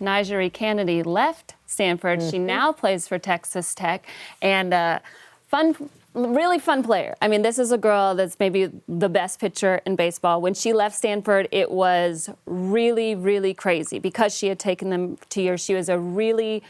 NiJaree Canady left Stanford. She now plays for Texas Tech, and really fun player. I mean, this is a girl that's maybe the best pitcher in baseball. When she left Stanford, it was really, really crazy because she had taken them 2 years. She was a really,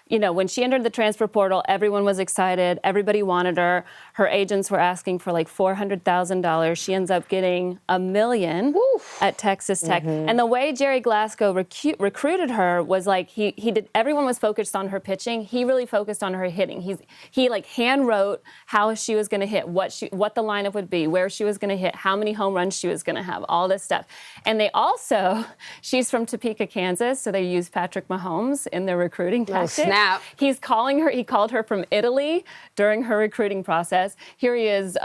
when she entered the transfer portal, everyone was excited. Everybody wanted her. Her agents were asking for like $400,000. She ends up getting $1 million at Texas Tech. And the way Jerry Glasgow recruited her was like he did. Everyone was focused on her pitching. He really focused on her hitting. He like hand wrote how she was going to hit, what the lineup would be, where she was going to hit, how many home runs she was going to have, all this stuff. And they also, she's from Topeka, Kansas, so they used Patrick Mahomes in their recruiting tactics. Oh, snap. He's calling her. He called her from Italy during her recruiting process. Here he is.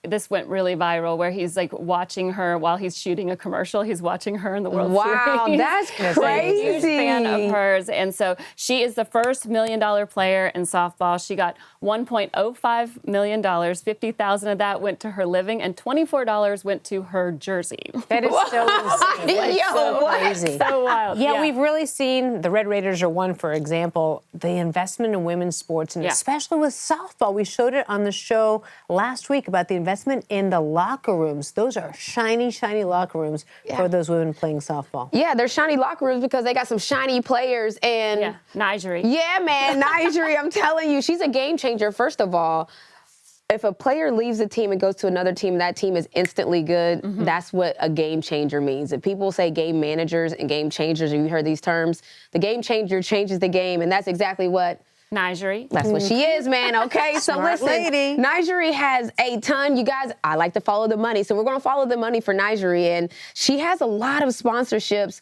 This went really viral, where he's like watching her while he's shooting a commercial. He's watching her in the World Series. Wow, that's crazy. Huge fan of hers, and so she is the first $1 million player in softball. She got $1.05 million. $50,000 of that went to her living, and $24 went to her jersey. That is so insane. So crazy. So wild. Yeah, we've really seen the Red Raiders are one, for example, the investment in women's sports, and especially with softball. We showed it on the show last week about the investment in the locker rooms. Those are shiny, shiny locker rooms for those women playing softball. Yeah, they're shiny locker rooms because they got some shiny players. And NiJaree. Yeah, man, NiJaree, I'm telling you, she's a game changer. First of all, if a player leaves a team and goes to another team, that team is instantly good. That's what a game changer means. If people say game managers and game changers, and you heard these terms, the game changer changes the game, and that's exactly what NiJaree. That's what she is, man. Okay, so Smart listen, lady. NiJaree has a ton. You guys, I like to follow the money, so we're going to follow the money for NiJaree, and she has a lot of sponsorships.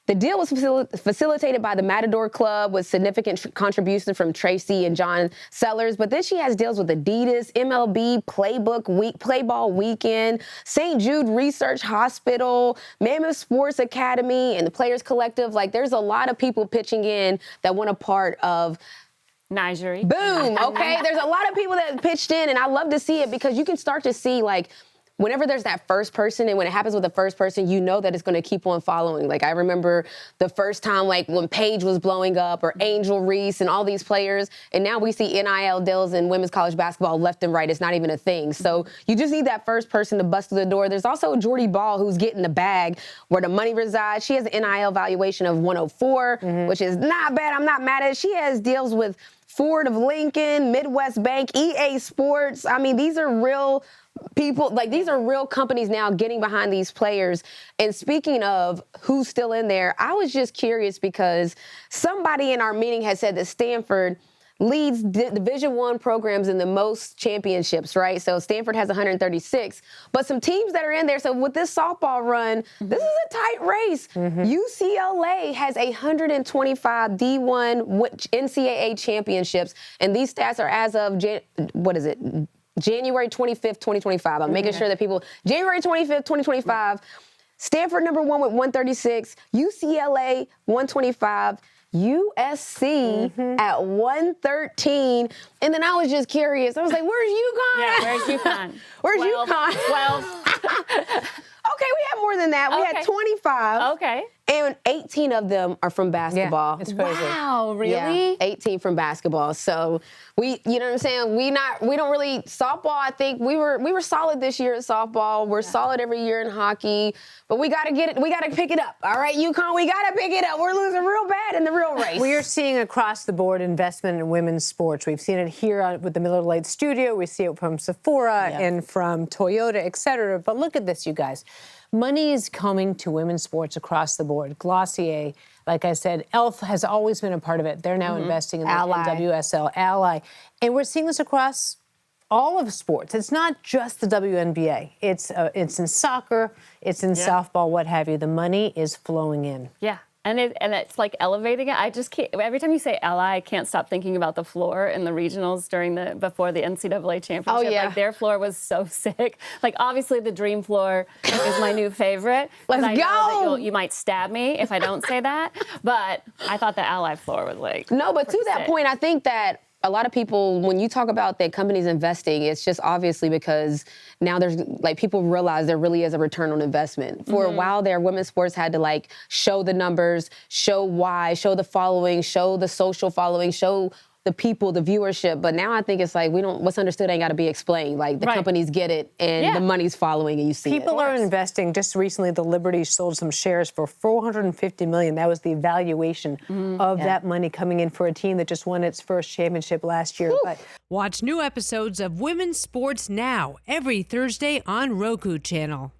The deal was facilitated by the Matador Club with significant contributions from Tracy and John Sellers. But then she has deals with Adidas, MLB, Playball Weekend, St. Jude Research Hospital, Mammoth Sports Academy, and the Players Collective. Like, there's a lot of people pitching in that want a part of NiJaree. Boom. Okay. There's a lot of people that pitched in, and I love to see it because you can start to see, like, whenever there's that first person, and when it happens with the first person, you know that it's going to keep on following. Like, I remember the first time, like, when Paige was blowing up, or Angel Reese and all these players, and now we see NIL deals in women's college basketball left and right. It's not even a thing. So you just need that first person to bust through the door. There's also Jordy Ball, who's getting the bag where the money resides. She has an NIL valuation of 104, which is not bad. I'm not mad at it. She has deals with Ford of Lincoln, Midwest Bank, EA Sports. I mean, these are real people, like, these are real companies now getting behind these players. And speaking of who's still in there, I was just curious because somebody in our meeting had said that Stanford leads Division I programs in the most championships, right? So Stanford has 136, but some teams that are in there. So with this softball run, this is a tight race. UCLA has 125 D1 NCAA championships, and these stats are as of January 25th, 2025. I'm making sure that January 25th, 2025, Stanford number 1 with 136, UCLA 125, USC at 113. And then I was just curious. I was like, where's UConn? Yeah, where's UConn? Where's UConn? 12. Okay, we had more than that. We had 25. Okay. And 18 of them are from basketball. Yeah, it's crazy. Wow, really? Yeah, 18 from basketball. So you know what I'm saying? We don't really softball. I think we were solid this year at softball. We're solid every year in hockey, but we got to get it. We got to pick it up. All right, UConn, we got to pick it up. We're losing real bad in the real race. We are seeing across the board investment in women's sports. We've seen it here with the Miller Lite Studio. We see it from Sephora and from Toyota, et cetera. But look at this, you guys. Money is coming to women's sports across the board. Glossier, like I said, ELF has always been a part of it. They're now investing in the WSL, Ally. And we're seeing this across all of sports. It's not just the WNBA. It's in soccer, it's in softball, what have you. The money is flowing in. Yeah. And it's like elevating it. I just can't. Every time you say Ally, I can't stop thinking about the floor in the regionals before the NCAA championship. Oh, yeah. Like, their floor was so sick. Like, obviously the Dream floor is my new favorite. Let's I go. know that you might stab me if I don't say that. But I thought the Ally floor was like No, but to that point, I think that a lot of people, when you talk about that companies investing, it's just obviously because now there's like people realize there really is a return on investment. For a while there, women's sports had to like show the numbers, show why, show the following, show the social following, show the people, the viewership. But now I think it's like what's understood ain't got to be explained. Like the companies get it and the money's following and you see People it. are investing. Just recently, the Liberty sold some shares for $450 million. That was the valuation of that money coming in for a team that just won its first championship last year. But watch new episodes of Women's Sports Now every Thursday on Roku channel.